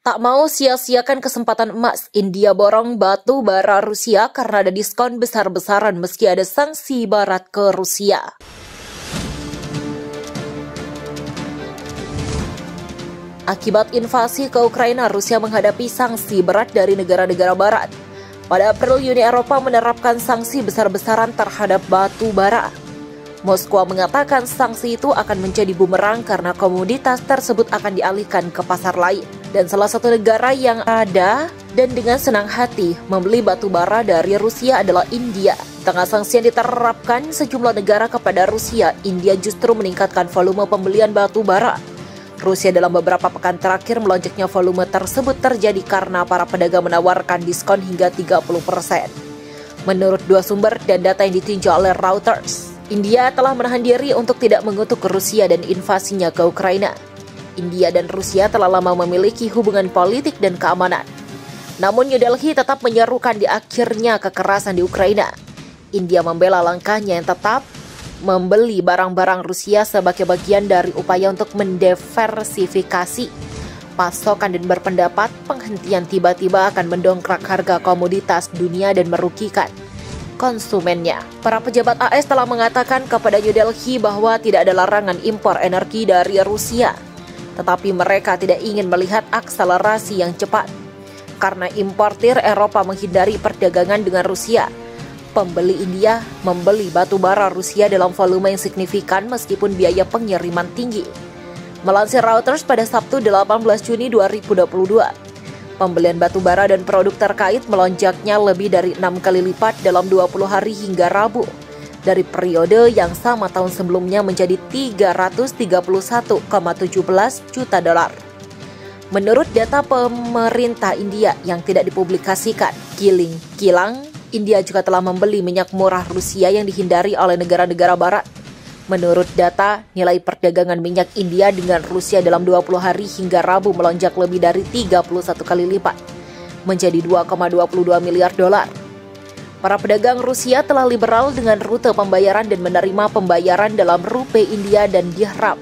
Tak mau sia-siakan kesempatan emas, India borong batu bara Rusia karena ada diskon besar-besaran meski ada sanksi barat ke Rusia. Akibat invasi ke Ukraina, Rusia menghadapi sanksi berat dari negara-negara barat. Pada April, Uni Eropa menerapkan sanksi besar-besaran terhadap batu bara. Moskwa mengatakan sanksi itu akan menjadi bumerang karena komoditas tersebut akan dialihkan ke pasar lain. Dan salah satu negara yang ada dan dengan senang hati membeli batu bara dari Rusia adalah India. Di tengah sanksi yang diterapkan sejumlah negara kepada Rusia, India justru meningkatkan volume pembelian batu bara. Rusia dalam beberapa pekan terakhir melonjaknya volume tersebut terjadi karena para pedagang menawarkan diskon hingga 30%. Menurut dua sumber dan data yang ditinjau oleh Reuters, India telah menahan diri untuk tidak mengutuk Rusia dan invasinya ke Ukraina. India dan Rusia telah lama memiliki hubungan politik dan keamanan. Namun New Delhi tetap menyerukan di akhirnya kekerasan di Ukraina. India membela langkahnya yang tetap membeli barang-barang Rusia sebagai bagian dari upaya untuk mendiversifikasi pasokan dan berpendapat penghentian tiba-tiba akan mendongkrak harga komoditas dunia dan merugikan konsumennya. Para pejabat AS telah mengatakan kepada New Delhi bahwa tidak ada larangan impor energi dari Rusia, tetapi mereka tidak ingin melihat akselerasi yang cepat. Karena importir Eropa menghindari perdagangan dengan Rusia, pembeli India membeli batu bara Rusia dalam volume yang signifikan meskipun biaya pengiriman tinggi. Melansir Reuters pada Sabtu 18 Juni 2022, pembelian batu bara dan produk terkait melonjaknya lebih dari 6 kali lipat dalam 20 hari hingga Rabu, dari periode yang sama tahun sebelumnya menjadi 331,17 juta dolar. Menurut data pemerintah India yang tidak dipublikasikan, kilang India juga telah membeli minyak murah Rusia yang dihindari oleh negara-negara barat. Menurut data, nilai perdagangan minyak India dengan Rusia dalam 20 hari hingga Rabu melonjak lebih dari 31 kali lipat, menjadi 2,22 miliar dolar. Para pedagang Rusia telah liberal dengan rute pembayaran dan menerima pembayaran dalam rupiah India dan dirham.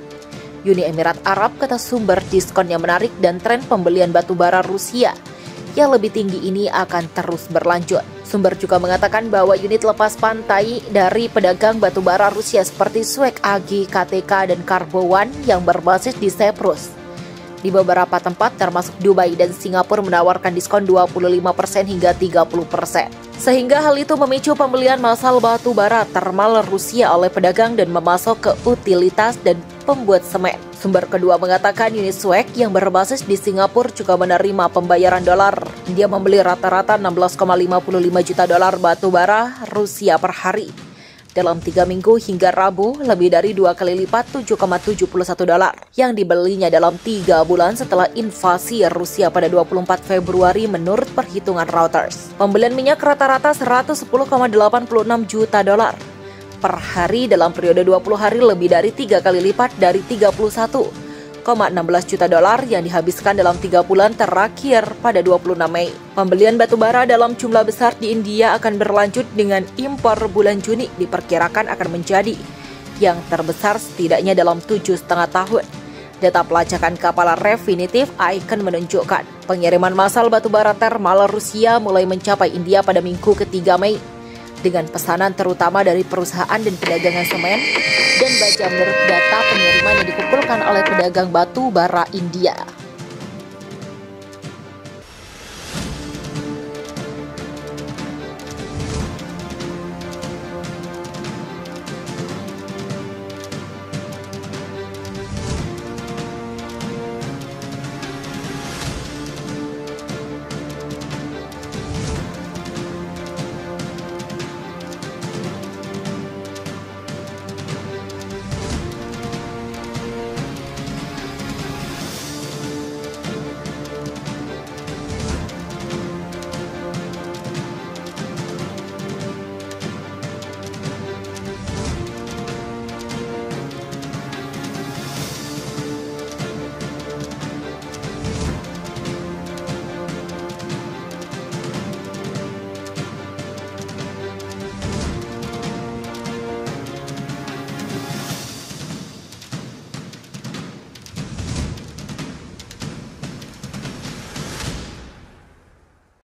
Uni Emirat Arab, kata sumber, diskon yang menarik dan tren pembelian batu bara Rusia yang lebih tinggi ini akan terus berlanjut. Sumber juga mengatakan bahwa unit lepas pantai dari pedagang batu bara Rusia seperti Swek AG, KTK, dan Carbo One yang berbasis di Cyprus di beberapa tempat termasuk Dubai dan Singapura menawarkan diskon 25% hingga 30%. Sehingga hal itu memicu pembelian massal batu bara thermal Rusia oleh pedagang dan memasok ke utilitas dan pembuat semen. Sumber kedua mengatakan unit Swek yang berbasis di Singapura juga menerima pembayaran dolar. Dia membeli rata-rata 16,55 juta dolar batu bara Rusia per hari. Dalam 3 minggu hingga Rabu, lebih dari 2 kali lipat 7,71 dolar yang dibelinya dalam 3 bulan setelah invasi Rusia pada 24 Februari menurut perhitungan Reuters. Pembelian minyak rata-rata 110,86 juta dolar per hari dalam periode 20 hari lebih dari 3 kali lipat dari 31,16 juta dolar yang dihabiskan dalam 3 bulan terakhir pada 26 Mei. Pembelian batu bara dalam jumlah besar di India akan berlanjut dengan impor bulan Juni diperkirakan akan menjadi yang terbesar setidaknya dalam 7,5 tahun. Data pelacakan kapal Refinitiv Icon menunjukkan pengiriman massal batu bara thermal Rusia mulai mencapai India pada Minggu ketiga Mei dengan pesanan terutama dari perusahaan dan pedagangan semen dan baja menurut data pengiriman yang dikumpulkan oleh pedagang batu bara India.